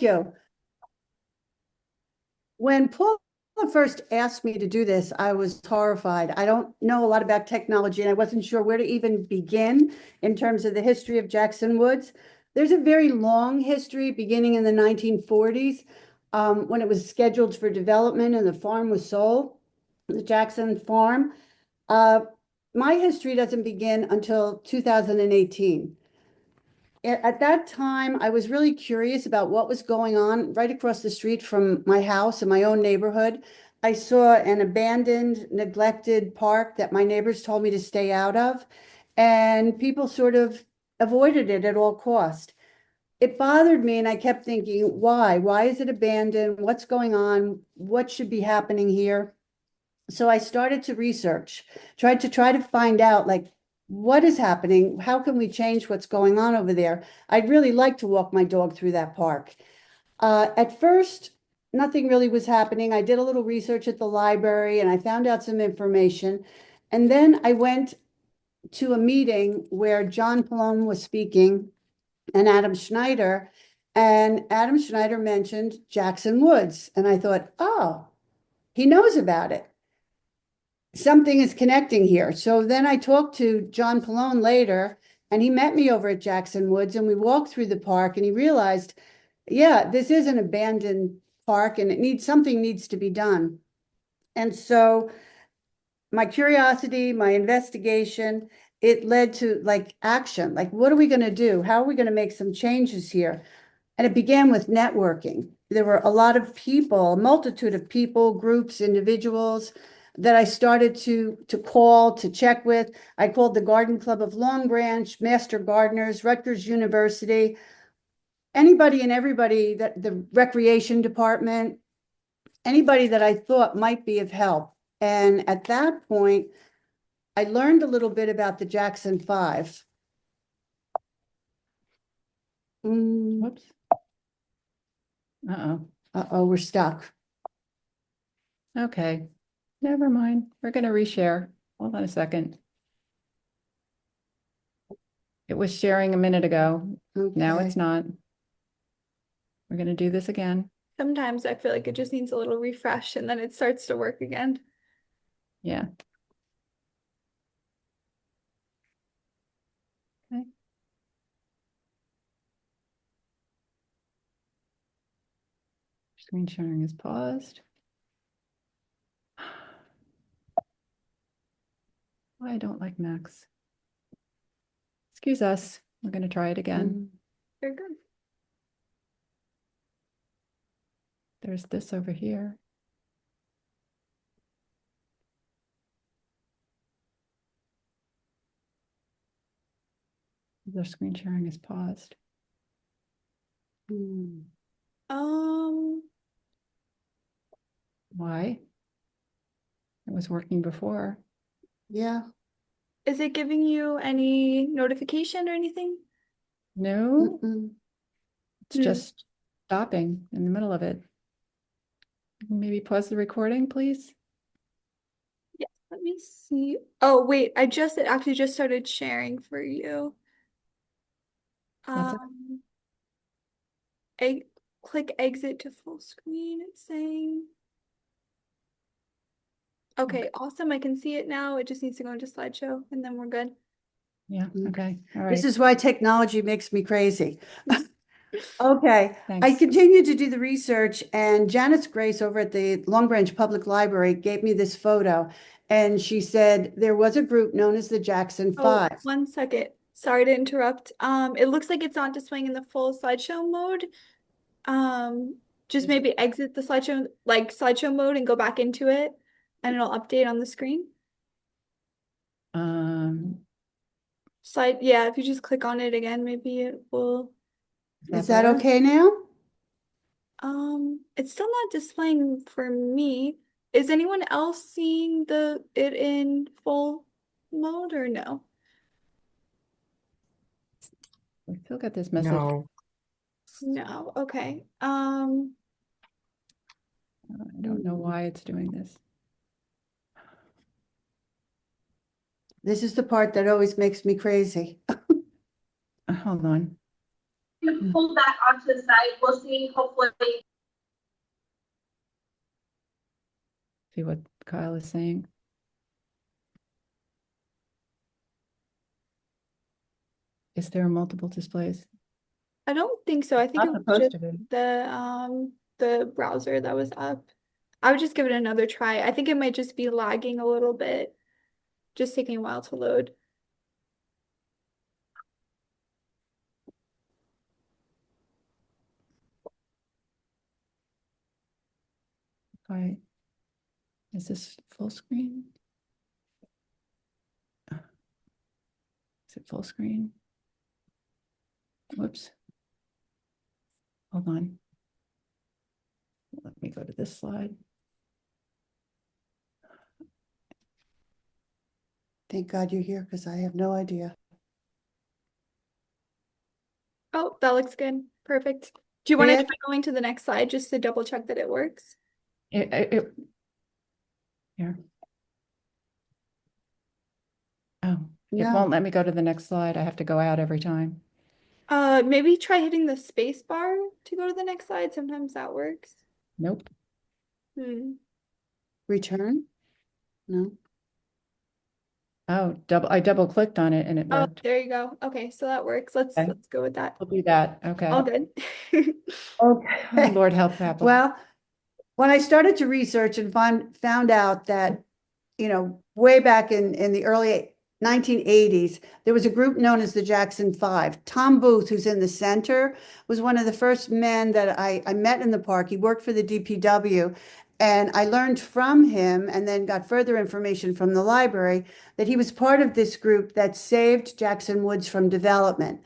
you. When Paula first asked me to do this, I was horrified. I don't know a lot about technology, and I wasn't sure where to even begin in terms of the history of Jackson Woods. There's a very long history beginning in the 1940s, when it was scheduled for development and the farm was sold, the Jackson Farm. Uh, my history doesn't begin until 2018. At that time, I was really curious about what was going on right across the street from my house in my own neighborhood. I saw an abandoned, neglected park that my neighbors told me to stay out of, and people sort of avoided it at all cost. It bothered me, and I kept thinking, why? Why is it abandoned? What's going on? What should be happening here? So I started to research, tried to find out like what is happening? How can we change what's going on over there? I'd really like to walk my dog through that park. At first, nothing really was happening. I did a little research at the library and I found out some information. And then I went to a meeting where John Palone was speaking and Adam Schneider. And Adam Schneider mentioned Jackson Woods. And I thought, oh, he knows about it. Something is connecting here. So then I talked to John Palone later, and he met me over at Jackson Woods, and we walked through the park, and he realized, yeah, this is an abandoned park, and something needs to be done. And so my curiosity, my investigation, it led to like action. Like, what are we going to do? How are we going to make some changes here? And it began with networking. There were a lot of people, a multitude of people, groups, individuals that I started to call, to check with. I called the Garden Club of Long Branch, Master Gardeners, Rutgers University, anybody and everybody, that the recreation department, anybody that I thought might be of help. And at that point, I learned a little bit about the Jackson Five. Whoops. Uh-oh. Uh-oh, we're stuck. Okay. Never mind. We're going to reshare. Hold on a second. It was sharing a minute ago. Now Okay. it's not. We're going to do this again. Sometimes I feel like it just needs a little refresh and then it starts to work again. Yeah. Okay. Screen sharing is paused. I don't like Macs. Excuse us. We're going to try it again. Very good. There's this over here. The screen sharing is paused. Why? It was working before. Yeah. Is it giving you any notification or anything? No, Mm-mm. it's just stopping in the middle of it. Maybe pause the recording, please. Yeah, let me see. Oh, wait, it actually just started sharing for you. That's it. Click exit to full screen, it's saying. Okay, awesome. I can see it now. It just needs to go into slideshow and then we're good. Yeah, okay, all This right. is why technology makes me crazy. Okay, I Thanks. continued to do the research, and Janice Grace over at the Long Branch Public Library gave me this photo. And she said there was a group known as the Jackson Oh, Five. 1 second. Sorry to interrupt. It looks like it's not displaying in the full slideshow mode. Just maybe exit the slideshow mode and go back into it and it'll update on the screen. Yeah, if you just click on it again, maybe it will. Is that better? okay now? It's still not displaying for me. Is anyone else seeing it in full mode or no? We still got this message. No. No, okay. I don't know why it's doing this. This is the part that always makes me crazy. Hold on. You pull that onto the side, we'll see, hopefully. See what Kyle is saying. Is there multiple displays? I don't think so. I think it Not was supposed just to be. the browser that was up. I would just give it another try. I think it might just be lagging a little bit, just taking a while to load. Right. Is this full screen? Is it full screen? Whoops. Hold on. Let me go to this slide. Thank God you're here because I have no idea. Oh, that looks good. Perfect. Do you want to Yeah. try going to the next slide just to double check that it works? Here. Oh, it No. won't let me go to the next slide. I have to go out every time. Maybe try hitting the space bar to go to the next slide. Sometimes that works. Nope. Hmm. Return? No. Oh, I double clicked on it and it Oh, worked. there you go. Okay, so that works. Let's Okay. let's go with that. We'll do that. Okay. All good. Okay. Oh, Lord help Apple. Well, when I started to research and found out that, way back in the early 1980s, there was a group known as the Jackson Five. Tom Booth, who's in the center, was one of the first men that I met in the park. He worked for the DPW. And I learned from him and then got further information from the library that he was part of this group that saved Jackson Woods from development.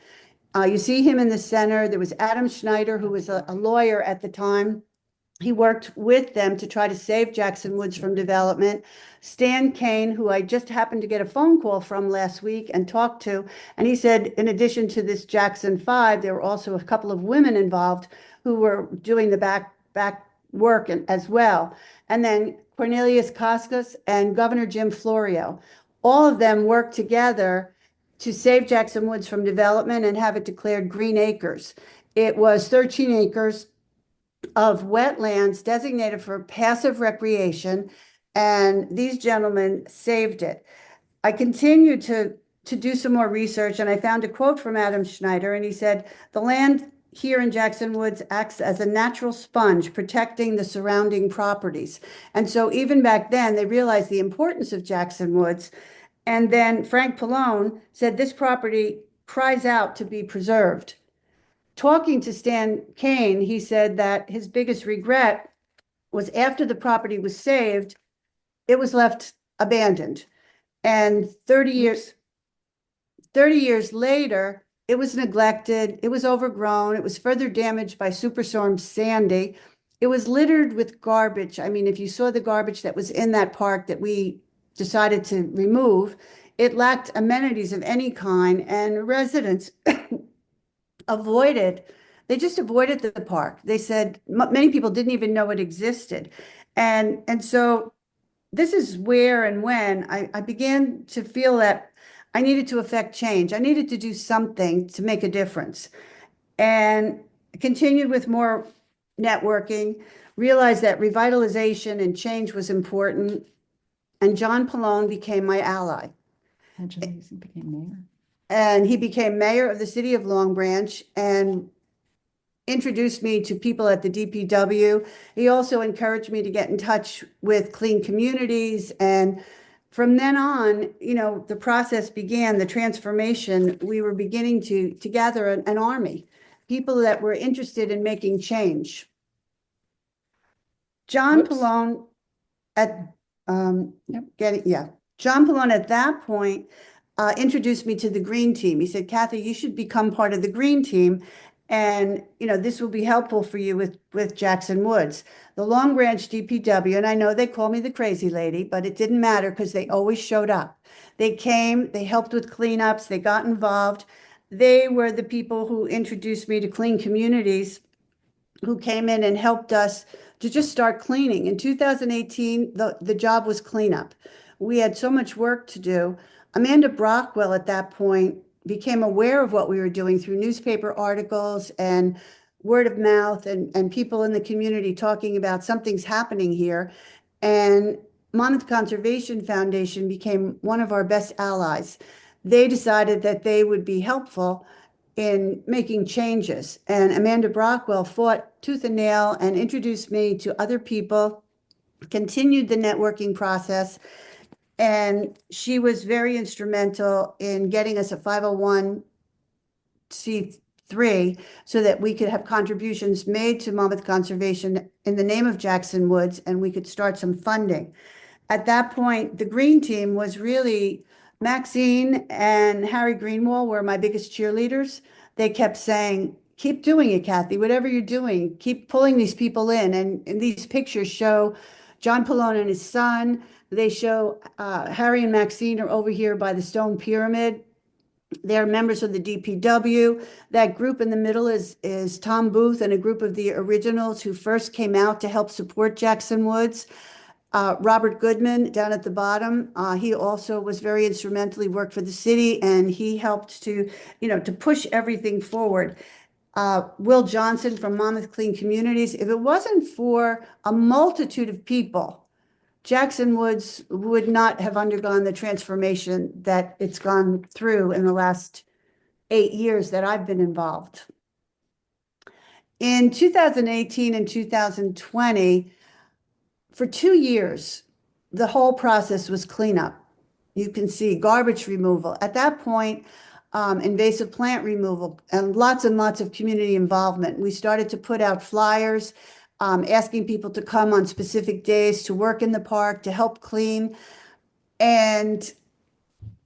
You see him in the center. There was Adam Schneider, who was a lawyer at the time. He worked with them to try to save Jackson Woods from development. Stan Kane, who I just happened to get a phone call from last week and talked to, and he said, in addition to this Jackson Five, there were also a couple of women involved who were doing the back work as well. And then Cornelius Koskas and Governor Jim Florio, all of them worked together to save Jackson Woods from development and have it declared green acres. It was 13 acres of wetlands designated for passive recreation, and these gentlemen saved it. I continued to do some more research, and I found a quote from Adam Schneider, and he said, "The land here in Jackson Woods acts as a natural sponge, protecting the surrounding properties." And so even back then, they realized the importance of Jackson Woods. And then Frank Pallone said, "This property cries out to be preserved." Talking to Stan Kane, he said that his biggest regret was after the property was saved, it was left abandoned. And 30 years later, it was neglected, it was overgrown, it was further damaged by Superstorm Sandy. It was littered with garbage. I mean, if you saw the garbage that was in that park that we decided to remove, it lacked amenities of any kind, and residents they just avoided the park. They said many people didn't even know it existed. And so this is where and when I began to feel that I needed to affect change. I needed to do something to make a difference. And continued with more networking, realized that revitalization and change was important. And John Pallone became my ally. Actually, he became mayor. And he became mayor of the city of Long Branch and introduced me to people at the DPW. He also encouraged me to get in touch with Clean Communities. And from then on, the process began, the transformation. We were beginning to gather an army, people that were interested in making change. John Whoops. Pallone at Yep. John Pallone at that point introduced me to the Green Team. He said, "Kathy, you should become part of the Green Team. And, this will be helpful for you with Jackson Woods." The Long Branch DPW, and I know they call me the crazy lady, but it didn't matter because they always showed up. They came, they helped with cleanups, they got involved. They were the people who introduced me to Clean Communities, who came in and helped us to just start cleaning. In 2018, the job was cleanup. We had so much work to do. Amanda Brockwell at that point became aware of what we were doing through newspaper articles and word of mouth and people in the community talking about something's happening here. And Monmouth Conservation Foundation became one of our best allies. They decided that they would be helpful in making changes. And Amanda Brockwell fought tooth and nail and introduced me to other people, continued the networking process, and she was very instrumental in getting us a 501c3 so that we could have contributions made to Monmouth Conservation in the name of Jackson Woods, and we could start some funding. At that point, the Green Team was really Maxine and Harry Greenwald were my biggest cheerleaders. They kept saying, keep doing it, Kathy, whatever you're doing, keep pulling these people in. And these pictures show John Pallone and his son. They show Harry and Maxine are over here by the stone pyramid. They're members of the DPW. That group in the middle is Tom Booth and a group of the originals who first came out to help support Jackson Woods. Robert Goodman down at the bottom, he also was very instrumentally worked for the city, and he helped to push everything forward. Will Johnson from Monmouth Clean Communities. If it wasn't for a multitude of people, Jackson Woods would not have undergone the transformation that it's gone through in the last 8 years that I've been involved. In 2018 and 2020, for 2 years, the whole process was cleanup. You can see garbage removal. At that point, invasive plant removal and lots of community involvement. We started to put out flyers, asking people to come on specific days to work in the park, to help clean. And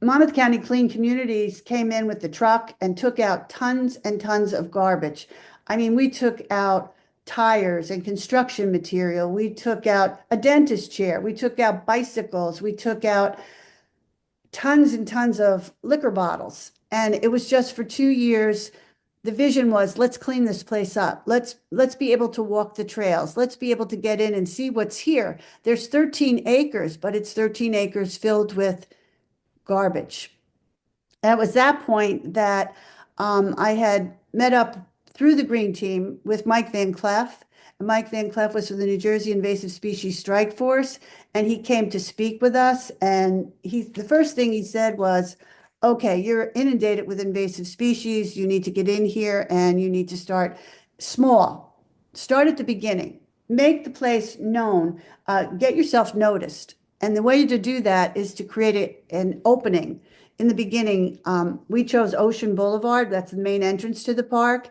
Monmouth County Clean Communities came in with the truck and took out tons and tons of garbage. I mean, we took out tires and construction material. We took out a dentist chair. We took out bicycles. We took out tons and tons of liquor bottles. And it was just for 2 years. The vision was, let's clean this place up. Let's be able to walk the trails. Let's be able to get in and see what's here. There's 13 acres, but it's 13 acres filled with garbage. And it was that point that I had met up through the Green Team with Mike Van Cleef. And Mike Van Cleef was from the New Jersey Invasive Species Strike Force, and he came to speak with us. And the first thing he said was, okay, you're inundated with invasive species. You need to get in here and you need to start small. Start at the beginning. Make the place known. Get yourself noticed. And the way to do that is to create an opening. In the beginning, we chose Ocean Boulevard. That's the main entrance to the park.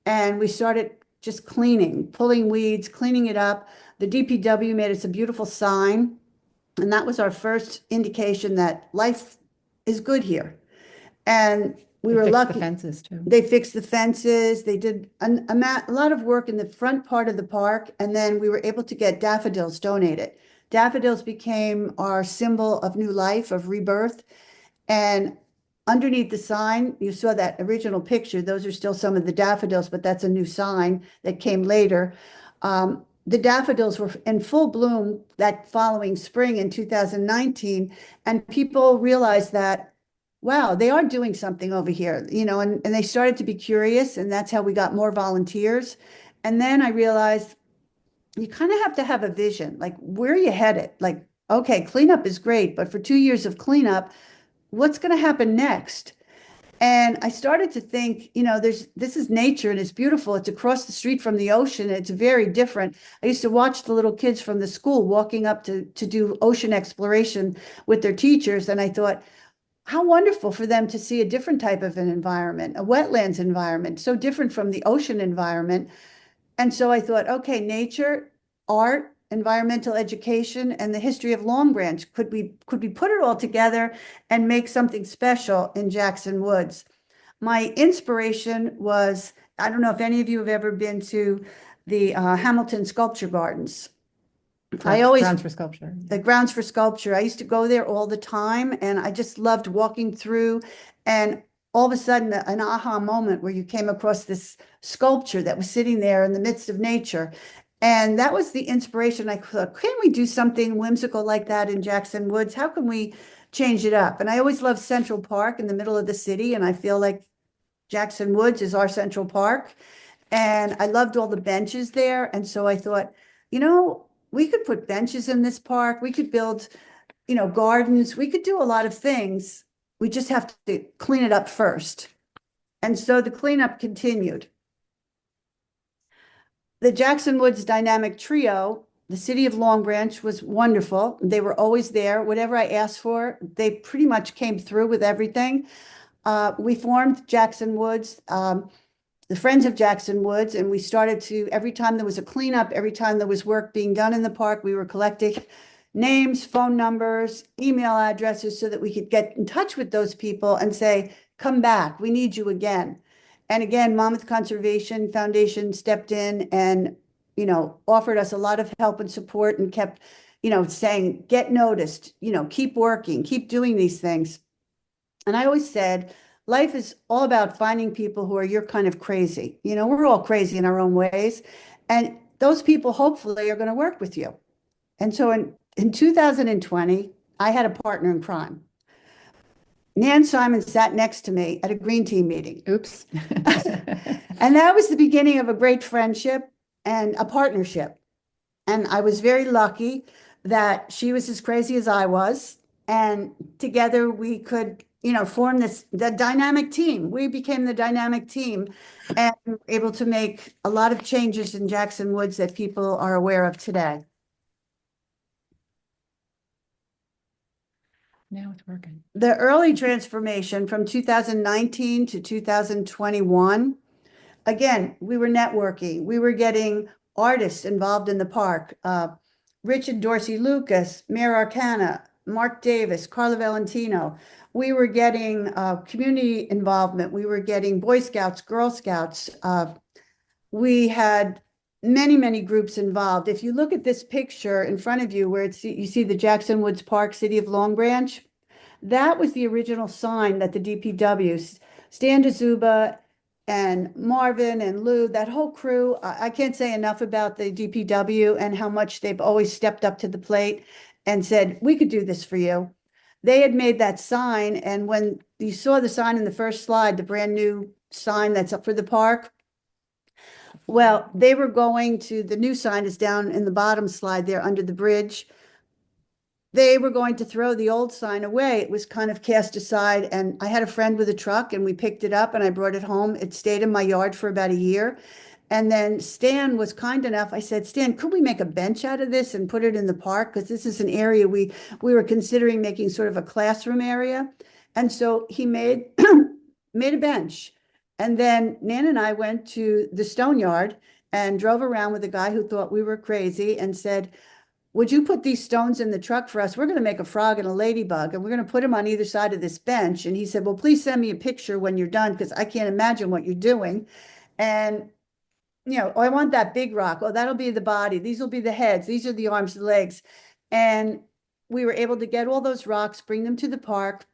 And we started just cleaning, pulling weeds, cleaning it up. The DPW made us a beautiful sign. And that was our first indication that life is good here. And we were lucky. The fences too. They fixed the fences. They did a lot of work in the front part of the park. And then we were able to get daffodils donated. Daffodils became our symbol of new life, of rebirth. And underneath the sign, you saw that original picture. Those are still some of the daffodils, but that's a new sign that came later. The daffodils were in full bloom that following spring in 2019. And people realized that, wow, they are doing something over here, and they started to be curious. And that's how we got more volunteers. And then I realized you kind of have to have a vision, like, where are you headed? Like, okay, cleanup is great, but for 2 years of cleanup, what's going to happen next? And I started to think, this is nature and it's beautiful. It's across the street from the ocean. It's very different. I used to watch the little kids from the school walking up to do ocean exploration with their teachers. And I thought, how wonderful for them to see a different type of an environment, a wetlands environment, so different from the ocean environment. And so I thought, okay, nature, art, environmental education, and the history of Long Branch. Could we put it all together and make something special in Jackson Woods? My inspiration was, I don't know if any of you have ever been to the Hamilton Sculpture Gardens. Grounds for Sculpture. The Grounds for Sculpture. I used to go there all the time, and I just loved walking through, and all of a sudden an aha moment where you came across this sculpture that was sitting there in the midst of nature. And that was the inspiration. I thought, can we do something whimsical like that in Jackson Woods? How can we change it up? And I always loved Central Park in the middle of the city, and I feel like Jackson Woods is our Central Park. And I loved all the benches there. And so I thought, we could put benches in this park. We could build, gardens. We could do a lot of things. We just have to clean it up first. And so the cleanup continued. The Jackson Woods Dynamic Trio, the city of Long Branch was wonderful. They were always there. Whatever I asked for, they pretty much came through with everything. We formed Jackson Woods, the Friends of Jackson Woods, and we started to, every time there was a cleanup, every time there was work being done in the park, we were collecting names, phone numbers, email addresses so that we could get in touch with those people and say, come back, we need you again. And again, Monmouth Conservation Foundation stepped in and, offered us a lot of help and support and kept, saying, get noticed, keep working, keep doing these things. And I always said, life is all about finding people who are your kind of crazy. We're all crazy in our own ways. And those people hopefully are going to work with you. And so in 2020, I had a partner in crime. Nan Simon sat next to me at a Green Team meeting. Oops. And that was the beginning of a great friendship and a partnership. And I was very lucky that she was as crazy as I was. And together we could, form the dynamic team. We became the dynamic team and were able to make a lot of changes in Jackson Woods that people are aware of today. Now it's working. The early transformation from 2019 to 2021, again, we were networking. We were getting artists involved in the park. Richard Dorsey Lucas, Mayor Arcana, Mark Davis, Carla Valentino. We were getting community involvement. We were getting Boy Scouts, Girl Scouts. We had many, many groups involved. If you look at this picture in front of you where you see the Jackson Woods Park, City of Long Branch, that was the original sign that the DPW, Stan DeZuba and Marvin and Lou, that whole crew, I can't say enough about the DPW and how much they've always stepped up to the plate and said, we could do this for you. They had made that sign, and when you saw the sign in the first slide, the brand new sign that's up for the park, well, they were going to, the new sign is down in the bottom slide there under the bridge. They were going to throw the old sign away. It was kind of cast aside, and I had a friend with a truck and we picked it up and I brought it home. It stayed in my yard for about a year. And then Stan was kind enough. I said, Stan, could we make a bench out of this and put it in the park? Because this is an area we were considering making sort of a classroom area. And so he made a bench. And then Nan and I went to the Stone Yard and drove around with a guy who thought we were crazy and said, would you put these stones in the truck for us? We're going to make a frog and a ladybug, and we're going to put them on either side of this bench. And he said, well, please send me a picture when you're done, because I can't imagine what you're doing. And, oh, I want that big rock. Oh, that'll be the body. These will be the heads. These are the arms, the legs. And we were able to get all those rocks, bring them to the park,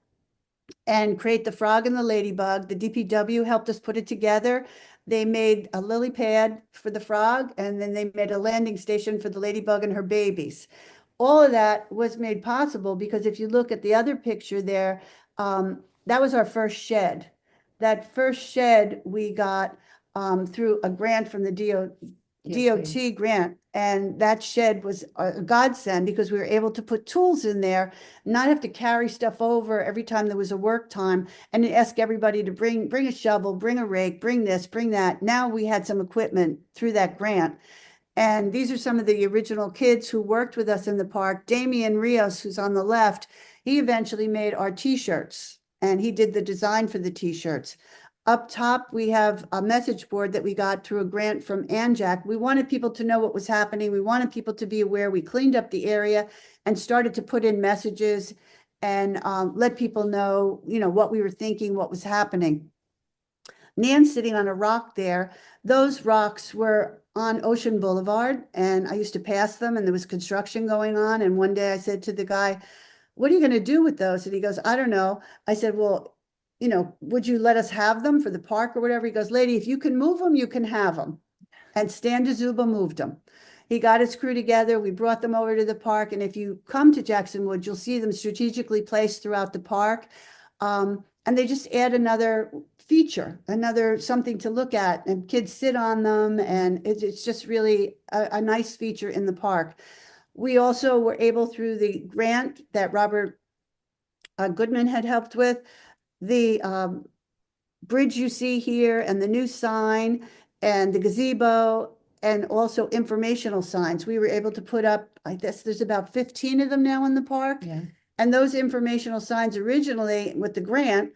and create the frog and the ladybug. The DPW helped us put it together. They made a lily pad for the frog, and then they made a landing station for the ladybug and her babies. All of that was made possible because if you look at the other picture there, that was our first shed. That first shed we got through a grant from the DOT grant, and that shed was a godsend because we were able to put tools in there, not have to carry stuff over every time there was a work time, and ask everybody to bring a shovel, bring a rake, bring this, bring that. Now we had some equipment through that grant. And these are some of the original kids who worked with us in the park. Damian Rios, who's on the left, he eventually made our t-shirts, and he did the design for the t-shirts. Up top, we have a message board that we got through a grant from ANJAC. We wanted people to know what was happening. We wanted people to be aware. We cleaned up the area and started to put in messages and let people know, what we were thinking, what was happening. Nan's sitting on a rock there. Those rocks were on Ocean Boulevard, and I used to pass them, and there was construction going on. And one day I said to the guy, what are you going to do with those? And he goes, I don't know. I said, well, would you let us have them for the park or whatever? He goes, lady, if you can move them, you can have them. And Stan DeZuba moved them. He got his crew together. We brought them over to the park. And if you come to Jackson Woods, you'll see them strategically placed throughout the park. And they just add another feature, another something to look at, and kids sit on them. And it's just really a nice feature in the park. We also were able, through the grant that Robert Goodman had helped with, the bridge you see here and the new sign and the gazebo and also informational signs. We were able to put up, I guess there's about 15 of them now in the park. Yeah. And those informational signs, originally with the grant,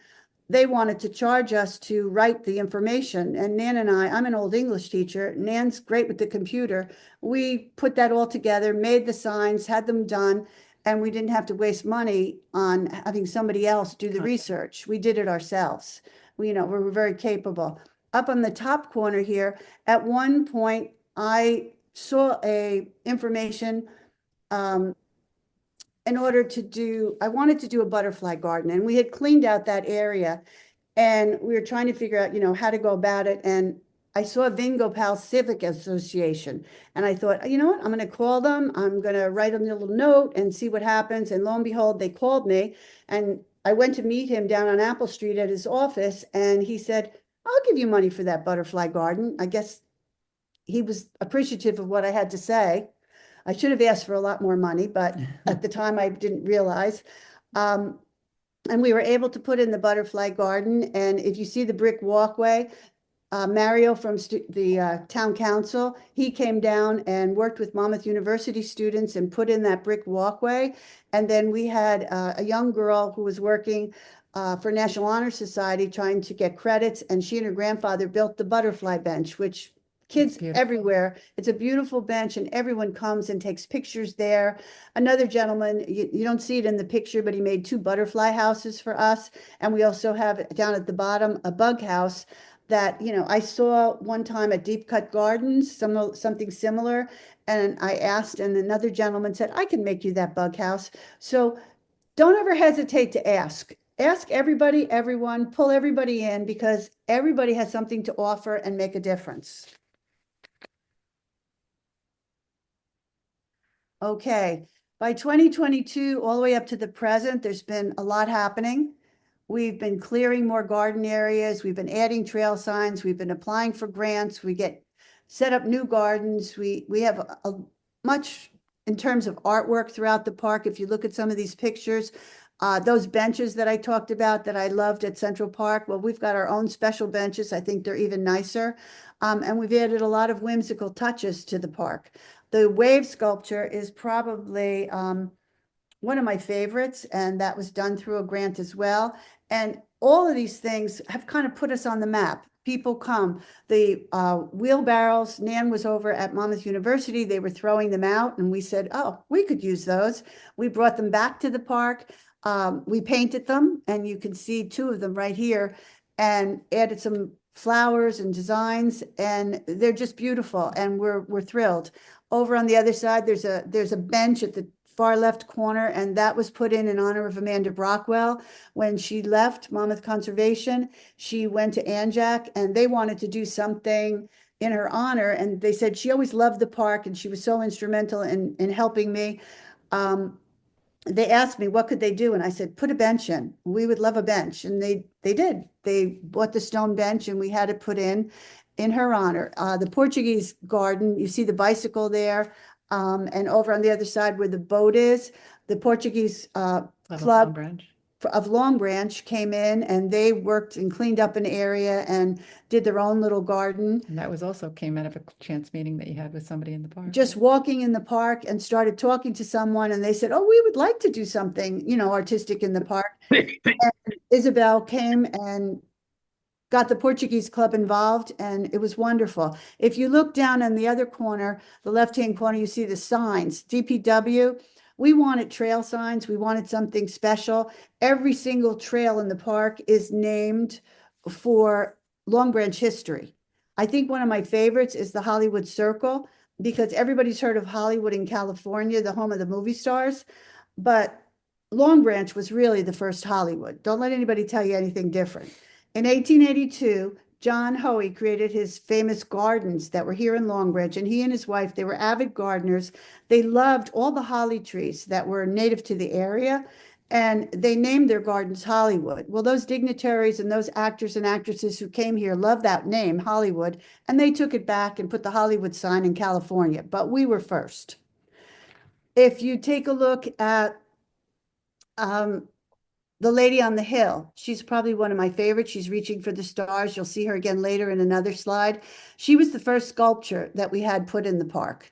they wanted to charge us to write the information. And Nan and I'm an old English teacher. Nan's great with the computer. We put that all together, made the signs, had them done, and we didn't have to waste money on having somebody else do the research. We did it ourselves. We were very capable. Up on the top corner here, at one point, I saw a information in order to do, I wanted to do a butterfly garden, and we had cleaned out that area, and we were trying to figure out, how to go about it. And I saw Vingopal Civic Association, and I thought, you know what, I'm going to call them. I'm going to write them a little note and see what happens. And lo and behold, they called me, and I went to meet him down on Apple Street at his office, and he said, I'll give you money for that butterfly garden. I guess he was appreciative of what I had to say. I should have asked for a lot more money, but at the time I didn't realize. And we were able to put in the butterfly garden. And if you see the brick walkway, Mario from the town council, he came down and worked with Monmouth University students and put in that brick walkway. And then we had a young girl who was working for National Honor Society trying to get credits, and she and her grandfather built the butterfly bench, which kids everywhere. It's a beautiful bench, and everyone comes and takes pictures there. Another gentleman, you don't see it in the picture, but he made 2 butterfly houses for us. And we also have down at the bottom a bug house that, I saw one time at Deep Cut Gardens, something similar. And I asked, and another gentleman said, I can make you that bug house. So don't ever hesitate to ask. Ask everybody, everyone, pull everybody in, because everybody has something to offer and make a difference. Okay, by 2022, all the way up to the present, there's been a lot happening. We've been clearing more garden areas. We've been adding trail signs. We've been applying for grants. We set up new gardens. We have a much in terms of artwork throughout the park. If you look at some of these pictures, those benches that I talked about that I loved at Central Park, well, we've got our own special benches. I think they're even nicer. And we've added a lot of whimsical touches to the park. The wave sculpture is probably one of my favorites, and that was done through a grant as well. And all of these things have kind of put us on the map. People come. The wheelbarrows, Nan was over at Monmouth University. They were throwing them out, and we said, oh, we could use those. We brought them back to the park. We painted them, and you can see 2 of them right here, and added some flowers and designs, and they're just beautiful, and we're thrilled. Over on the other side, there's a bench at the far left corner, and that was put in honor of Amanda Brockwell. When she left Monmouth Conservation, she went to ANJAC, and they wanted to do something in her honor, and they said she always loved the park, and she was so instrumental in helping me. They asked me what could they do, and I said, put a bench in. We would love a bench, and they did. They bought the stone bench, and we had it put in her honor. The Portuguese garden, you see the bicycle there, and over on the other side where the boat is, the Portuguese club of Long Branch came in, and they worked and cleaned up an area and did their own little garden. And that was also came out of a chance meeting that you had with somebody in the park. Just walking in the park, and started talking to someone, and they said, oh, we would like to do something, artistic in the park. And Isabel came and got the Portuguese club involved, and it was wonderful. If you look down in the other corner, the left-hand corner, you see the signs, DPW. We wanted trail signs. We wanted something special. Every single trail in the park is named for Long Branch history. I think one of my favorites is the Hollywood Circle, because everybody's heard of Hollywood in California, the home of the movie stars, but Long Branch was really the first Hollywood. Don't let anybody tell you anything different. In 1882, John Hoey created his famous gardens that were here in Long Branch, and he and his wife, they were avid gardeners. They loved all the holly trees that were native to the area, and they named their gardens Hollywood. Well, those dignitaries and those actors and actresses who came here loved that name, Hollywood, and they took it back and put the Hollywood sign in California, but we were first. If you take a look at the lady on the hill, she's probably one of my favorites. She's reaching for the stars. You'll see her again later in another slide. She was the first sculpture that we had put in the park.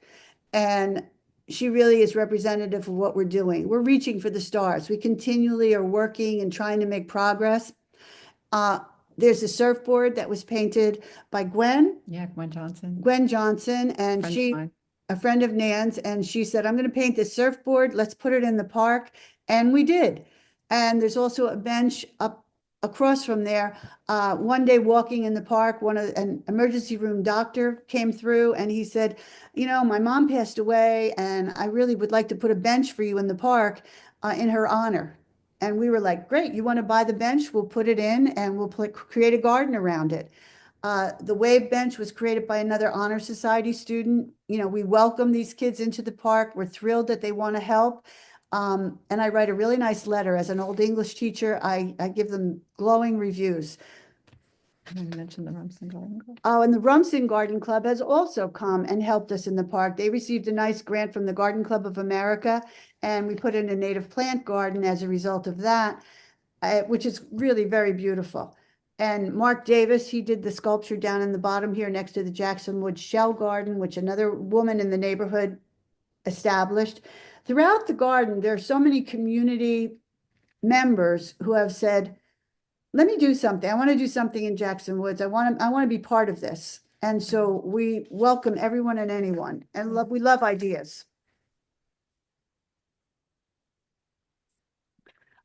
And she really is representative of what we're doing. We're reaching for the stars. We continually are working and trying to make progress. There's a surfboard that was painted by Gwen Johnson. Gwen Johnson, and Friend of she, mine. a friend of Nan's, and she said, I'm going to paint this surfboard. Let's put it in the park. And we did. And there's also a bench up across from there. One day walking in the park, an emergency room doctor came through and he said, you know, my mom passed away and I really would like to put a bench for you in the park in her honor. And we were like, great, you want to buy the bench? We'll put it in and we'll create a garden around it. The wave bench was created by another Honor Society student. You know, we welcome these kids into the park. We're thrilled that they want to help. And I write a really nice letter. As an old English teacher, I give them glowing reviews. I mentioned the Rumson Garden Club. Oh, and the Rumson Garden Club has also come and helped us in the park. They received a nice grant from the Garden Club of America, and we put in a native plant garden as a result of that, which is really very beautiful. And Mark Davis, he did the sculpture down in the bottom here next to the Jackson Woods Shell Garden, which another woman in the neighborhood established. Throughout the garden, there are so many community members who have said, let me do something. I want to do something in Jackson Woods. I want to be part of this. And so we welcome everyone and anyone, and we love ideas.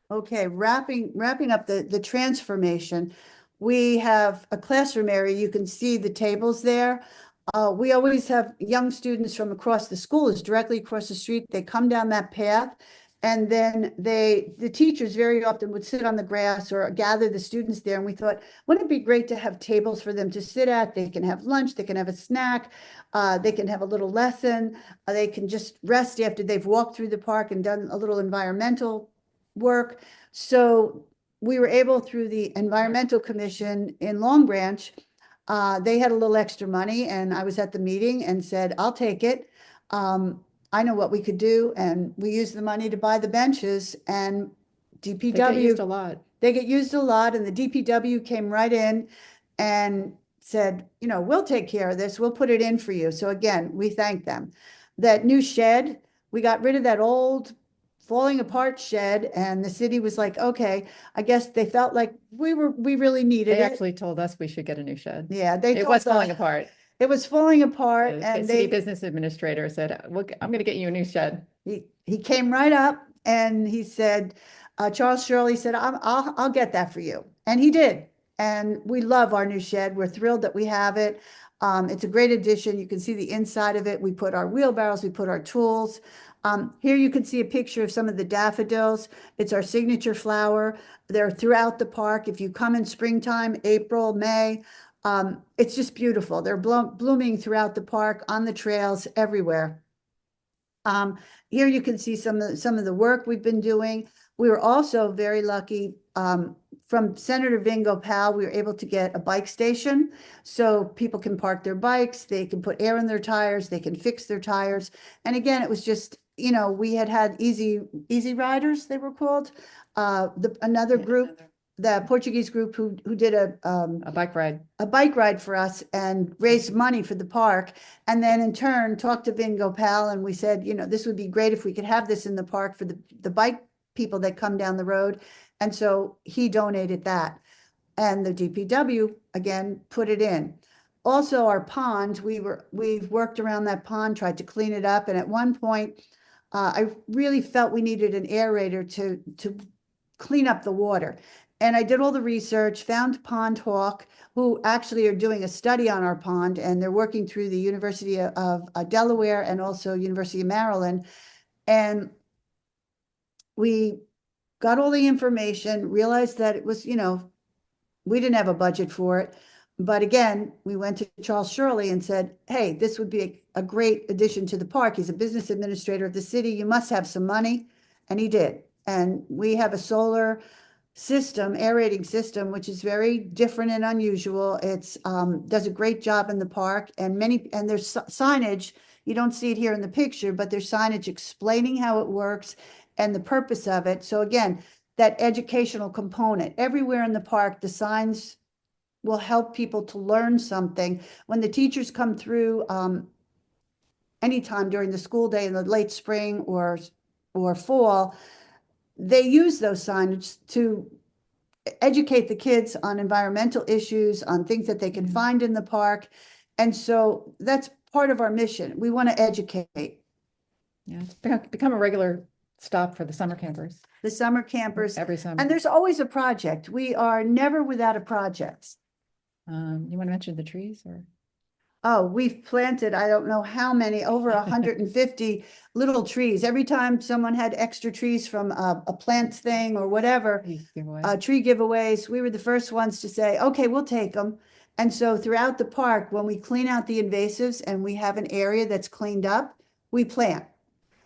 Okay, wrapping up the transformation. We have a classroom area. You can see the tables there. We always have young students from across the school, is directly across the street. They come down that path. And then the teachers very often would sit on the grass or gather the students there. And we thought, wouldn't it be great to have tables for them to sit at? They can have lunch, they can have a snack, they can have a little lesson, they can just rest after they've walked through the park and done a little environmental work. So we were able, through the Environmental Commission in Long Branch, they had a little extra money, and I was at the meeting and said, I'll take it. I know what we could do, and we used the money to buy the benches, and DPW. They get used a lot. They get used a lot, and the DPW came right in and said, you know, we'll take care of this. We'll put it in for you. So again, we thank them. That new shed, we got rid of that old falling apart shed, and the city was like, okay, I guess they felt like we really needed They it. actually told us we should get a new shed. Yeah, they It told was falling us apart. it was falling apart, The and city they business administrator said, "Look, I'm going to get you a new shed." he came right up and he said, Charles Shirley said, I'll get that for you. And he did. And we love our new shed. We're thrilled that we have it. It's a great addition. You can see the inside of it. We put our wheelbarrows, we put our tools. Here you can see a picture of some of the daffodils. It's our signature flower. They're throughout the park. If you come in springtime, April, May, it's just beautiful. They're blooming throughout the park, on the trails, everywhere. Here you can see some of the work we've been doing. We were also very lucky, from Senator Vingo Powell, we were able to get a bike station so people can park their bikes, they can put air in their tires, they can fix their tires. And again, it was just, you know, we had easy riders, they were called. Another group, the Portuguese group who did a bike ride. A bike ride for us and raised money for the park. And then in turn talked to Vingo Powell, and we said, you know, this would be great if we could have this in the park for the bike people that come down the road. And so he donated that. And the DPW, again, put it in. Also, our pond, we've worked around that pond, tried to clean it up. And at one point, I really felt we needed an aerator to clean up the water. And I did all the research, found Pond Hawk, who actually are doing a study on our pond, and they're working through the University of Delaware and also University of Maryland. And we got all the information, realized that it was, you know, we didn't have a budget for it, But again, we went to Charles Shirley and said, hey, this would be a great addition to the park. He's a business administrator of the city. You must have some money. And he did. And we have a solar system, aerating system, which is very different and unusual. It's does a great job in the park, and there's signage. You don't see it here in the picture, but there's signage explaining how it works and the purpose of it. So again, that educational component everywhere in the park, the signs will help people to learn something. When the teachers come through anytime during the school day in the late spring or fall, they use those signage to educate the kids on environmental issues, on things that they can find in the park. And so that's part of our mission. We want to educate Yeah, it's become a regular stop for the summer campers the summer campers. every summer. And there's always a project. We are never without a project. You want to mention the trees or? Oh, we've planted, I don't know how many, over 150 little trees. Every time someone had extra trees from a plant thing or whatever, tree giveaways, we were the first ones to say, okay, we'll take them. And so throughout the park, when we clean out the invasives and we have an area that's cleaned up, we plant.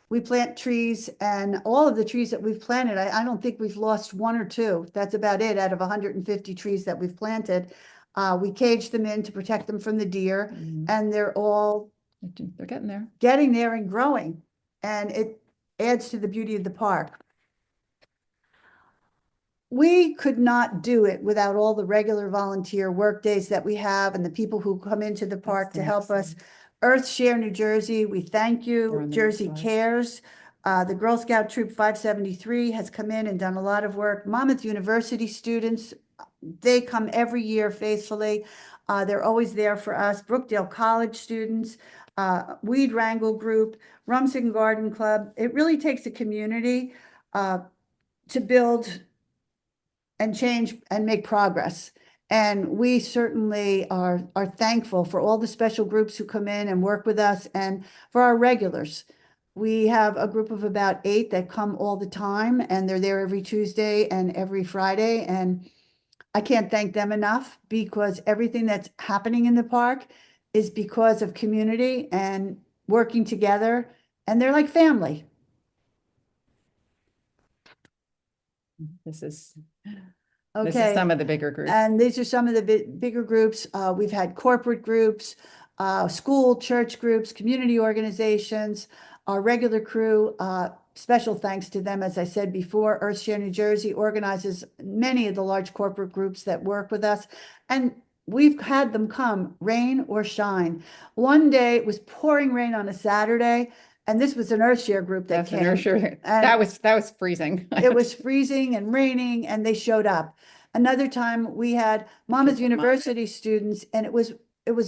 We plant trees, and all of the trees that we've planted, I don't think we've lost one or two. That's about it out of 150 trees that we've planted. We cage them in to protect them from the deer, and they're all They're getting there and growing, and it adds to the beauty of the park. We could not do it without all the regular volunteer work days that we have and the people who come into the park to help us. Earthshare New Jersey, we thank you. Jersey Cares, the Girl Scout Troop 573 has come in and done a lot of work. Monmouth University students, they come every year faithfully. They're always there for us. Brookdale College students, Weed Wrangle Group, Rumson Garden Club. It really takes a community to build and change and make progress. And we certainly are thankful for all the special groups who come in and work with us, and for our regulars. We have a group of about 8 that come all the time, and they're there every Tuesday and every Friday. And I can't thank them enough, because everything that's happening in the park is because of community and working together, and they're like family. This is Okay. some of the bigger groups. And these are some of the bigger groups. We've had corporate groups, school, church groups, community organizations, our regular crew. Special thanks to them. As I said before, Earthshare New Jersey organizes many of the large corporate groups that work with us. And we've had them come, rain or shine. One day it was pouring rain on a Saturday, and this was an Earthshare group that came. That was freezing. It was freezing and raining, and they showed up. Another time we had Monmouth University students, and it was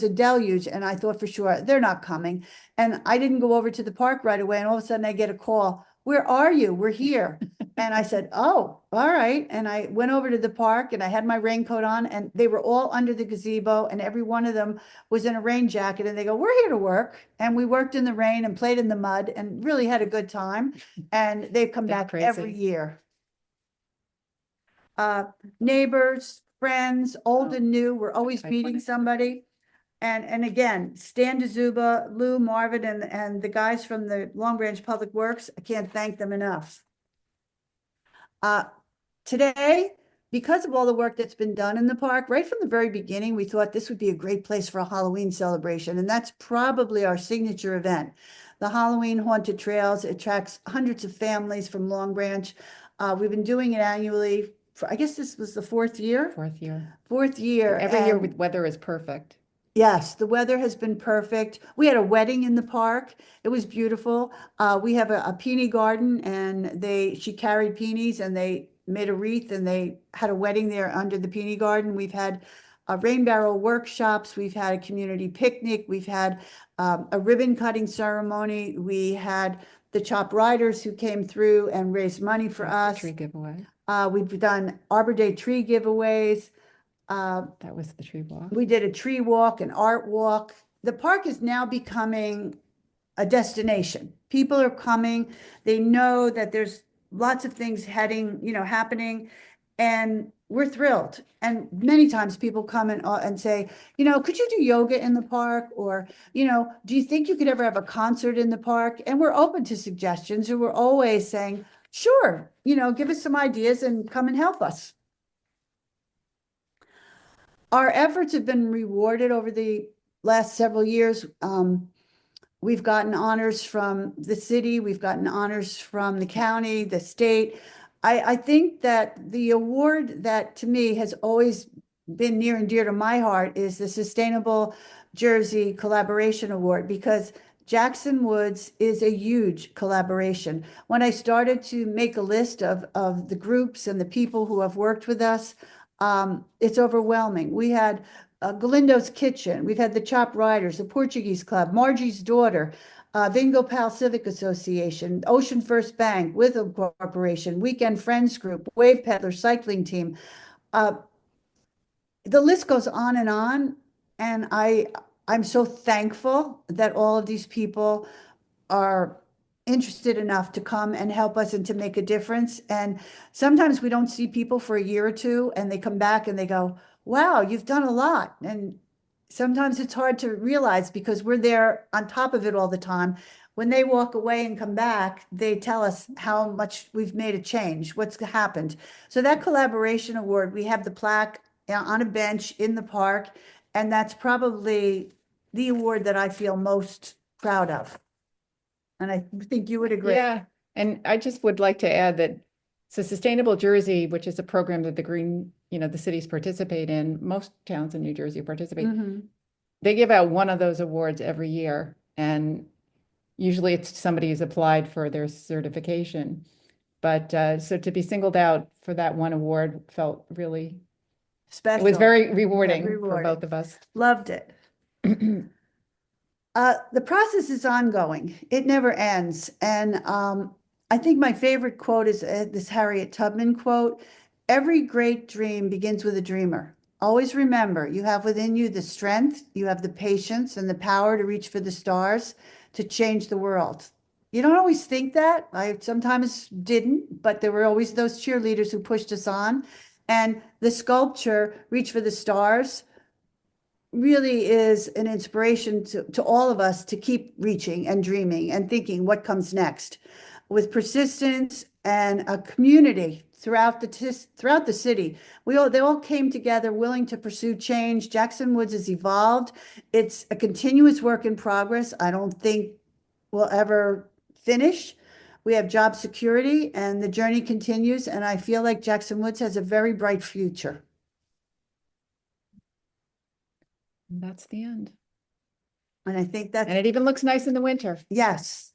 a deluge, and I thought for sure they're not coming. And I didn't go over to the park right away, and all of a sudden I get a call, "Where are you? We're here." And I said, "Oh, all right." And I went over to the park, and I had my raincoat on, and they were all under the gazebo, and every one of them was in a rain jacket, and they go, "We're here to work." And we worked in the rain and played in the mud and really had a good time. And they've come back every year. Neighbors, friends, old and new, we're always meeting somebody. And again, Stan DeZuba, Lou Marvin, and the guys from the Long Branch Public Works, I can't thank them enough. Today, because of all the work that's been done in the park, right from the very beginning, we thought this would be a great place for a Halloween celebration. And that's probably our signature event. The Halloween Haunted Trails attracts hundreds of families from Long Branch. We've been doing it annually for, I guess this was the 4th year. Fourth year. Every year with weather is perfect. Yes, the weather has been perfect. We had a wedding in the park. It was beautiful. We have a peony garden, and she carried peonies, and they made a wreath, and they had a wedding there under the peony garden. We've had rain barrel workshops. We've had a community picnic. We've had a ribbon cutting ceremony. We had the Chop Riders who came through and raised money for us. Tree giveaway. We've done Arbor Day tree giveaways. That was the tree walk. We did a tree walk, an art walk. The park is now becoming a destination. People are coming. They know that there's lots of things happening. And we're thrilled. And many times people come and say, could you do yoga in the park? Or, do you think you could ever have a concert in the park? And we're open to suggestions, and we're always saying, sure, give us some ideas and come and help us. Our efforts have been rewarded over the last several years. We've gotten honors from the city, we've gotten honors from the county, the state. I think that the award that to me has always been near and dear to my heart is the Sustainable Jersey Collaboration Award, because Jackson Woods is a huge collaboration. When I started to make a list of the groups and the people who have worked with us, it's overwhelming. We had Galindo's Kitchen, we've had the Chop Riders, the Portuguese Club, Margie's Daughter, Vingo Pal Civic Association, Ocean First Bank, Witham Corporation, Weekend Friends Group, Wave Peddler Cycling Team. The list goes on, and I'm so thankful that all of these people are interested enough to come and help us and to make a difference. And sometimes we don't see people for a year or two, and they come back and they go, wow, you've done a lot. And sometimes it's hard to realize because we're there on top of it all the time. When they walk away and come back, they tell us how much we've made a change, what's happened. So that collaboration award, we have the plaque on a bench in the park, and that's probably the award that I feel most proud of. And I think you would agree. Yeah, and I just would like to add that so Sustainable Jersey, which is a program that the cities participate in, most towns in New Jersey participate. Mhm. They give out one of those awards every year, and usually it's somebody who's applied for their certification. But so to be singled out for that one award felt really, it Special. was very rewarding for rewarding. both of us. Loved it. The process is ongoing. It never ends. And I think my favorite quote is this Harriet Tubman quote: every great dream begins with a dreamer. Always remember, you have within you the strength, you have the patience and the power to reach for the stars, to change the world. You don't always think that. I sometimes didn't, but there were always those cheerleaders who pushed us on. And the sculpture, Reach for the Stars, really is an inspiration to all of us to keep reaching and dreaming and thinking what comes next, with persistence and a community throughout the city. They all came together willing to pursue change. Jackson Woods has evolved. It's a continuous work in progress. I don't think we'll ever finish. We have job security and the journey continues, and I feel like Jackson Woods has a very bright future. And that's the end. And I think And that, it even looks nice in the winter. yes.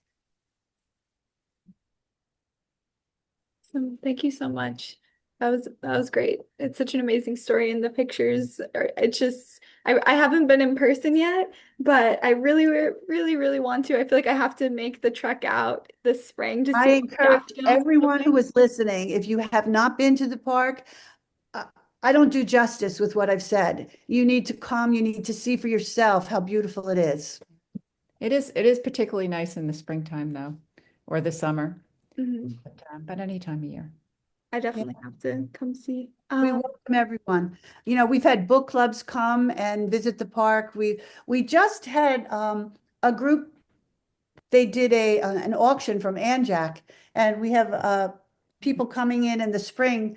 Thank you so much. That was great. It's such an amazing story, and the pictures are, it's just, I haven't been in person yet, but I really, really, really want to. I feel like I have to make the trek out this spring to I see encourage daffodils everyone who blooming. is listening, if you have not been to the park, I don't do justice with what I've said. You need to come, you need to see for yourself how beautiful it is. It is particularly nice in the springtime though, or the summer, Mhm. but any time of year. I definitely have to come see. We welcome everyone. We've had book clubs come and visit the park. We just had a group, they did an auction from Anjac, and we have people coming in the spring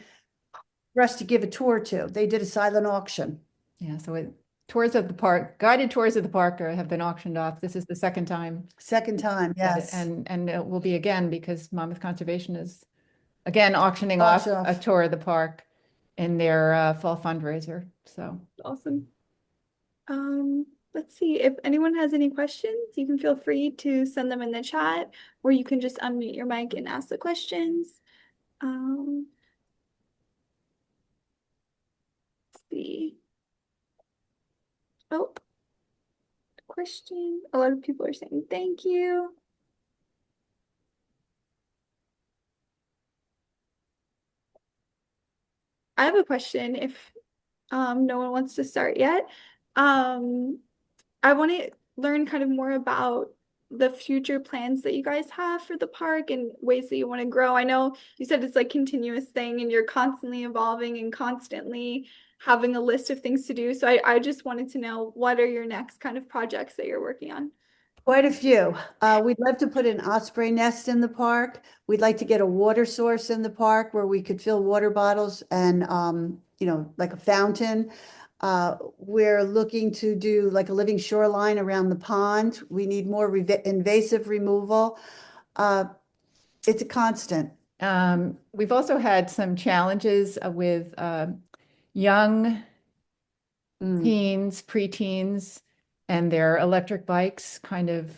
for us to give a tour to. They did a silent auction. Yeah, so tours of the park, guided tours of the park have been auctioned off. This is the second time. Second time, yes. And it will be again because Monmouth Conservation is again auctioning Auction off off. a tour of the park in their fall fundraiser. So Awesome. Let's see if anyone has any questions, you can feel free to send them in the chat, or you can just unmute your mic and ask the questions. Let's see. Oh, question. A lot of people are saying thank you. I have a question if no one wants to start yet. I want to learn kind of more about the future plans that you guys have for the park and ways that you want to grow. I know you said it's like continuous thing and you're constantly evolving and constantly having a list of things to do. So I just wanted to know, what are your next kind of projects that you're working on? Quite a few. We'd love to put an osprey nest in the park. We'd like to get a water source in the park where we could fill water bottles and, like a fountain. We're looking to do like a living shoreline around the pond. We need more invasive removal. It's a constant. We've also had some challenges with young teens, preteens, and their electric bikes kind of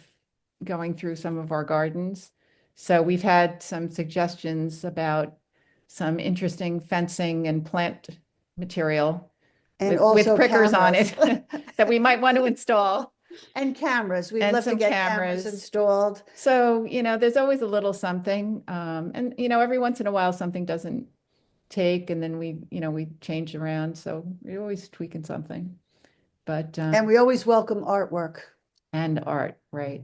going through some of our gardens. So we've had some suggestions about some interesting fencing and plant material And with also prickers on cameras. it that we might want to install. And cameras. We'd And love to some get cameras cameras. installed. So, there's always a little something. And, every once in a while, something doesn't take, and then we change around. So we're always tweaking something. But, And we always welcome artwork. and art, right?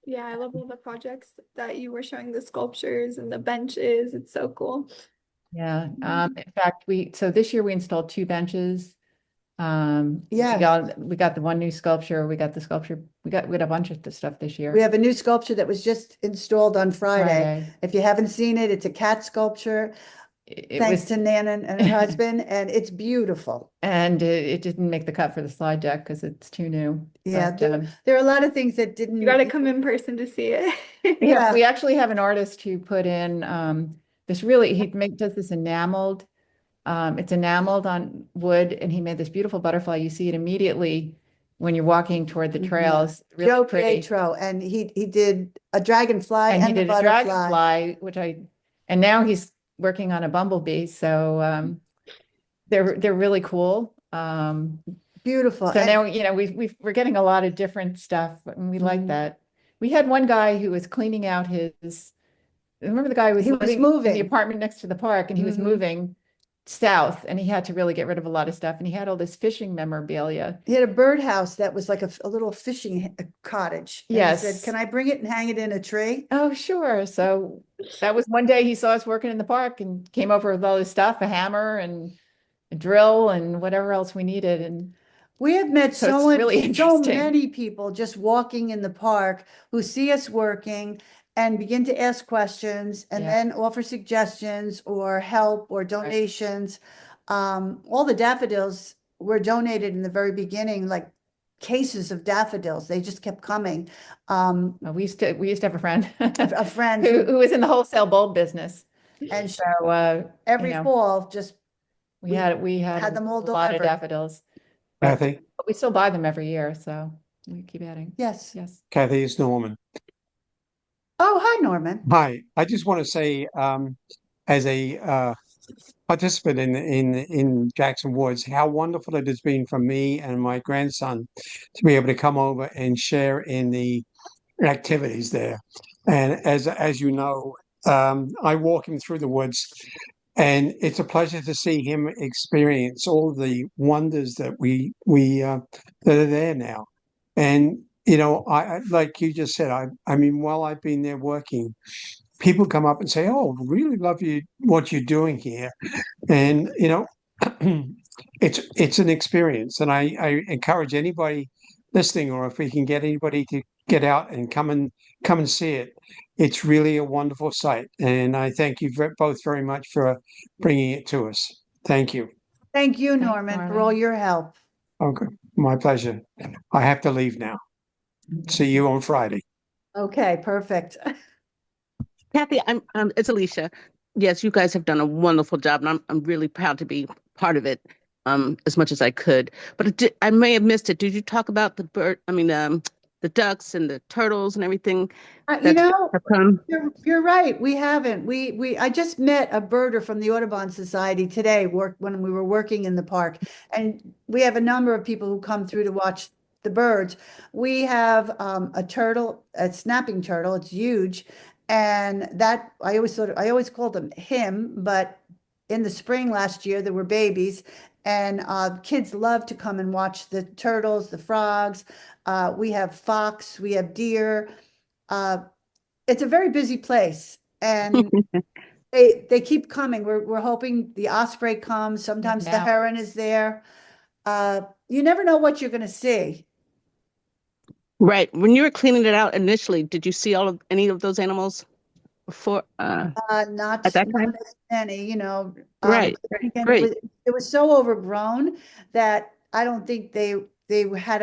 Yeah, I love all the projects that you were showing, the sculptures and the benches. It's so cool. Yeah. In fact, so this year we installed 2 benches. Yes. We got the one new sculpture. We got the sculpture. We got a bunch of the stuff this year. We have a new sculpture that was just installed on Friday. Friday. If you haven't seen it, it's a cat sculpture. It Thanks was, to Nana and her husband, and it's beautiful. and it didn't make the cut for the slide deck because it's too new. Yeah, But, there are a lot of things that didn't. You got to come in person to see it. Yeah. we actually have an artist who put in does this enameled. It's enameled on wood, and he made this beautiful butterfly. You see it immediately when you're walking toward the Mhm. trails. Really Joe pretty. Pietro, and he did a dragonfly And he and the did a butterfly. dragonfly, and now he's working on a bumblebee. So they're really cool. Beautiful. So And now, we're getting a lot of different stuff, and we like Mhm. that. We had one guy who was cleaning out remember the guy who was He was living in the moving. apartment next to the park, and he was Mhm. moving south, and he had to really get rid of a lot of stuff, and he had all this fishing memorabilia. He had a birdhouse that was like a little fishing cottage. And he Yes. said, "Can I bring it and hang it in a tree?" Oh, sure. So that was one day he saw us working in the park and came over with all his stuff, a hammer and a drill and whatever else we needed. And We have met So so it's really so interesting. many people just walking in the park who see us working and begin to ask questions and Yeah. then offer suggestions or help or donations. All the daffodils were donated in the very beginning, like cases of daffodils. They just kept coming. we used to have a friend A friend who was in the wholesale bulb business. and So every fall, just we had had them all a lot of delivered. daffodils, but Kathy, we still buy them every year. So we keep adding. yes. Yes. Kathy, it's Norman. Oh, hi, Norman. Hi, I just want to say, as a participant in Jackson Woods, how wonderful it has been for me and my grandson to be able to come over and share in the activities there. And as you know, I walk him through the woods, and it's a pleasure to see him experience all the wonders that we that are there now. And I like you just said, I mean, while I've been there working, people come up and say, "Oh, really love what you're doing here," and it's an experience, and I encourage anybody listening, or if we can get anybody to get out and come and see it. It's really a wonderful sight, and I thank you both very much for bringing it to us. Thank you. Thank you, Thanks, Norman, for Norman. all your help. Okay, my pleasure. I have to leave now. See you on Friday. Okay, perfect. Kathy, it's Alicia. Yes, you guys have done a wonderful job, and I'm really proud to be part of it, as much as I could. But I may have missed it. Did you talk about the ducks and the turtles and everything You that know, have come? you're right. We haven't. I just met a birder from the Audubon Society today, when we were working in the park, and we have a number of people who come through to watch the birds. We have a turtle, a snapping turtle. It's huge, and that I always called him, but in the spring last year there were babies, And kids love to come and watch the turtles, the frogs. We have fox, we have deer. It's a very busy place, and they keep coming. We're hoping the osprey comes. Sometimes the Now- heron is there. You never know what you're going to see. Right. When you were cleaning it out initially, did you see any of those animals before? Not At that time? as many, you know. Right. Again, Great. it was so overgrown that I don't think they had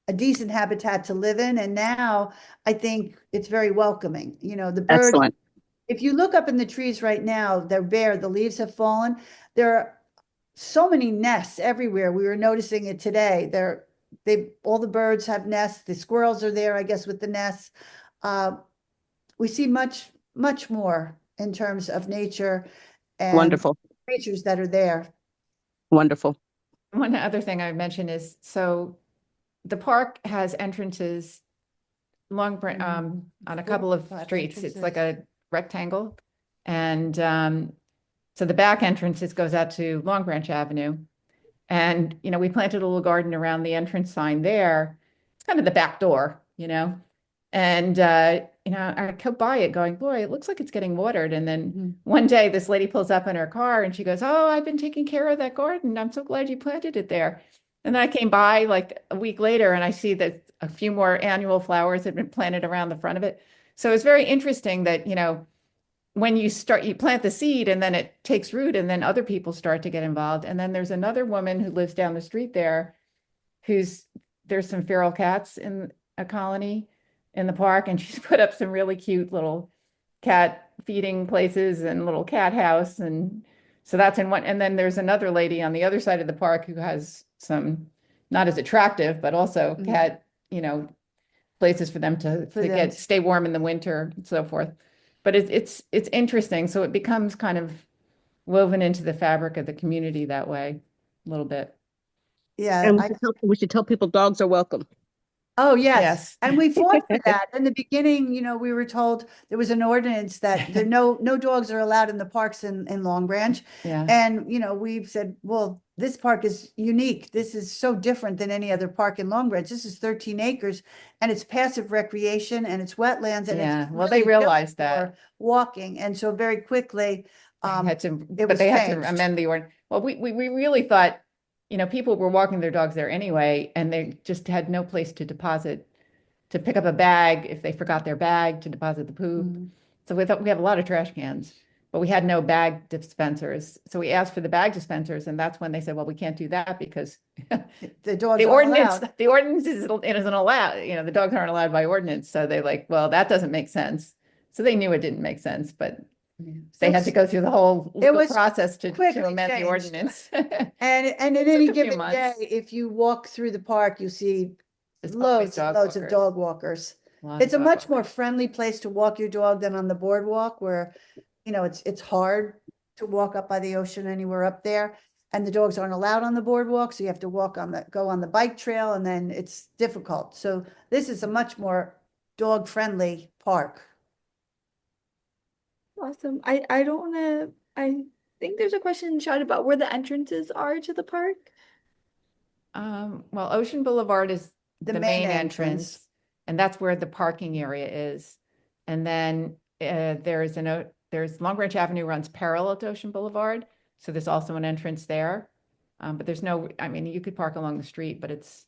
a decent habitat to live in. And now I think it's very welcoming. You know, the birds, Excellent. if you look up in the trees right now, they're bare, the leaves have fallen. There are so many nests everywhere. We were noticing it today. All the birds have nests. The squirrels are there, I guess, with the nests. We see much more in terms of nature and Wonderful. creatures that are there. Wonderful. One other thing I would mention is, so the park has entrances on a 4 couple or of 5 streets. It's like entrances. a rectangle. And so the back entrances goes out to Long Branch Avenue. And, you know, we planted a little garden around the entrance sign there. It's kind of the back door, you know? And, you know, I go by it going, boy, it looks like it's getting watered. And then one day this lady pulls up in her car and she goes, oh, I've been taking care of that garden. I'm so glad you planted it there. And then I came by like a week later and I see that a few more annual flowers had been planted around the front of it. So it's very interesting that, you know, when you plant the seed and then it takes root and then other people start to get involved. And then there's another woman who lives down the street there there's some feral cats in a colony in the park, and she's put up some really cute little cat feeding places and little cat house. And so that's in one. And then there's another lady on the other side of the park who has some not as attractive, but also cat, you know, places for them to stay warm in the winter and so forth. But it's interesting. So it becomes kind of woven into the fabric of the community that way a little bit. Yeah. And we should tell people dogs are welcome. Oh, yes. Yes. And we fought for that. In the beginning, you know, we were told there was an ordinance that no dogs are allowed in the parks in Long Branch. Yeah. And, you know, we've said, well, this park is unique. This is so different than any other park in Long Branch. This is 13 acres and it's passive recreation and it's wetlands and Yeah. it's Well, really they realized built that. for walking. And so very quickly, Had to, it but was they had to changed. amend the ordinance. Well, we really thought, you know, people were walking their dogs there anyway, and they just had no place to pick up a bag if they forgot their bag to deposit the poop. So we thought we have a lot of trash cans, but we had no bag dispensers. So we asked for the bag dispensers, and that's when they said, well, we can't do that because the dogs the aren't ordinance, allowed. the ordinance isn't allowed, you know, the dogs aren't allowed by ordinance. So they like, well, that doesn't make sense. So they knew it didn't make sense, but they had to go through the whole legal was process to quickly amend the changed. ordinance. And in Took any a few given day, months. if you walk through the park, you see There's always loads and loads of walkers. dog walkers. Lot of It's a dog much more walkers. friendly place to walk your dog than on the boardwalk where, you know, it's hard to walk up by the ocean anywhere up there. And the dogs aren't allowed on the boardwalk, so you have to go on the bike trail and then it's difficult. So this is a much more dog-friendly park. Awesome. I don't wanna, I think there's a question in chat about where the entrances are to the park. Well, Ocean Boulevard is The the main main entrance. entrance, and that's where the parking area is. And then there's Long Branch Avenue runs parallel to Ocean Boulevard, so there's also an entrance there. But there's no, I mean, you could park along the street, but it's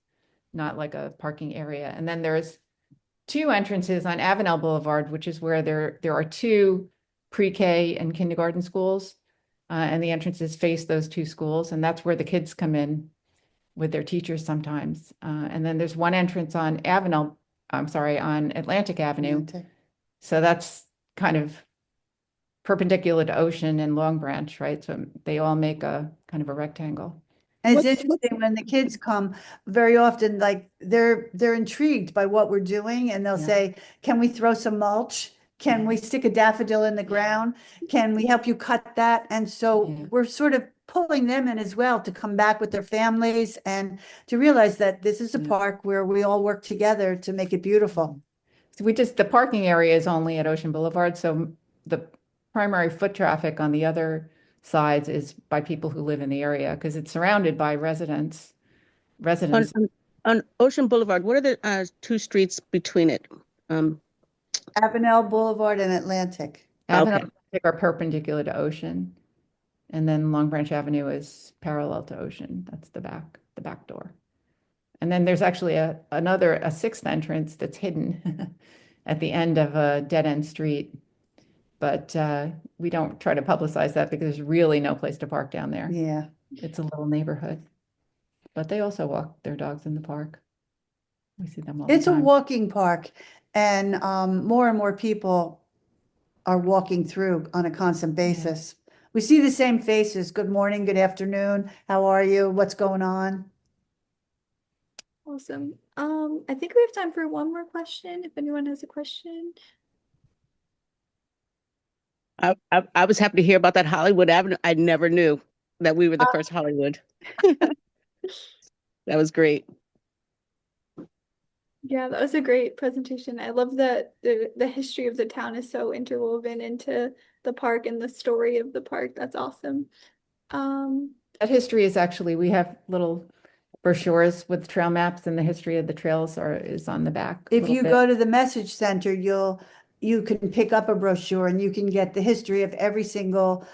not like a parking area. And then there's two entrances on Avenel Boulevard, which is where there are two pre-K and kindergarten schools, and the entrances face those two schools, and that's where the kids come in with their teachers sometimes. And then there's one entrance on on Atlantic Avenue. So that's kind of perpendicular to Ocean and Long Branch, right? So they all make a kind of a rectangle. And it's What's- interesting when the kids come, very often, like, they're intrigued by what we're doing and they'll Yeah. say, can we throw some mulch? Can we stick a daffodil in the ground? Can we help you cut that? And so Yeah. we're sort of pulling them in as well to come back with their families and to realize that this is a Yeah. park where we all work together to make it beautiful. So the parking area is only at Ocean Boulevard, so the primary foot traffic on the other sides is by people who live in the area because it's surrounded by residents. On, on Ocean Boulevard, what are the two streets between it? Avenel Boulevard and Atlantic. Avenue Okay. and Atlantic are perpendicular to Ocean, and then Long Branch Avenue is parallel to Ocean. That's the back door. And then there's actually a sixth entrance that's hidden at the end of a dead-end street. But we don't try to publicize that because there's really no place to park down there. Yeah. It's a little neighborhood. But they also walk their dogs in the park. We see them all the It's a time. walking park, and more and more people are walking through on a constant basis. We see the same faces. Good morning, good afternoon. How are you? What's going on? Awesome. I think we have time for one more question, if anyone has a question. I was happy to hear about that Hollywood Avenue. I never knew that we were the first Hollywood. That was great. Yeah, that was a great presentation. I love that the history of the town is so interwoven into the park and the story of the park. That's awesome. That history is actually, we have little brochures with trail maps, and the history of the trails is on the back. a If little you bit. go to the message center, you can pick up a brochure and you can get the history of every single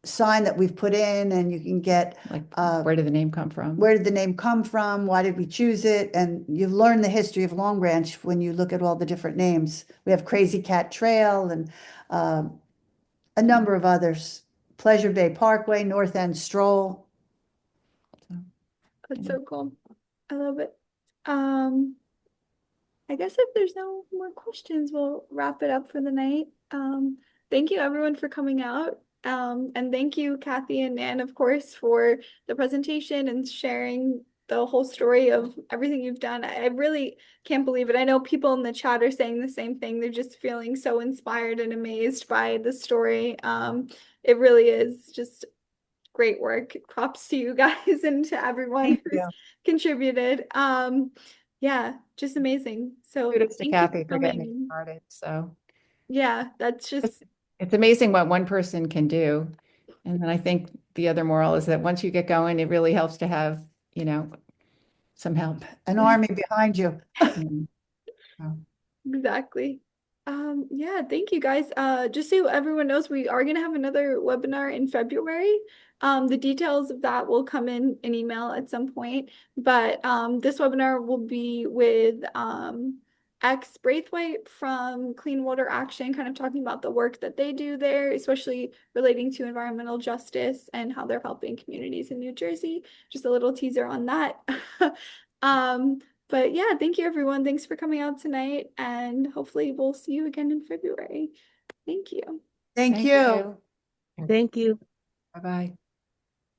sign that we've put in, and you can get Like, where did the name come from? where did the name come from? Why did we choose it? And you learn the history of Long Branch when you look at all the different names. We have Crazy Cat Trail and a number of others. Pleasure Bay Parkway, North End Stroll. That's Yeah. so cool. I love it. I guess if there's no more questions, we'll wrap it up for the night. Thank you everyone for coming out. And thank you, Kathy and Nan, of course, for the presentation and sharing the whole story of everything you've done. I really can't believe it. I know people in the chat are saying the same thing. They're just feeling so inspired and amazed by the story. It really is just great work. Props to you guys and to everyone Thank who's you. contributed. Yeah, just amazing. So Kudos to thank you Kathy for getting it coming. started. So Yeah, that's just it's amazing what one person can do. And then I think the other moral is that once you get going, it really helps to have, some help. An army behind you. Mm. So, exactly. Yeah, thank you guys. Just so everyone knows, we are gonna have another webinar in February. The details of that will come in an email at some point, but this webinar will be with X Braithwaite from Clean Water Action, kind of talking about the work that they do there, especially relating to environmental justice and how they're helping communities in New Jersey. Just a little teaser on that. But yeah, thank you everyone. Thanks for coming out tonight, and hopefully we'll see you again in February. Thank you. Thank you. Thank you. Bye-bye.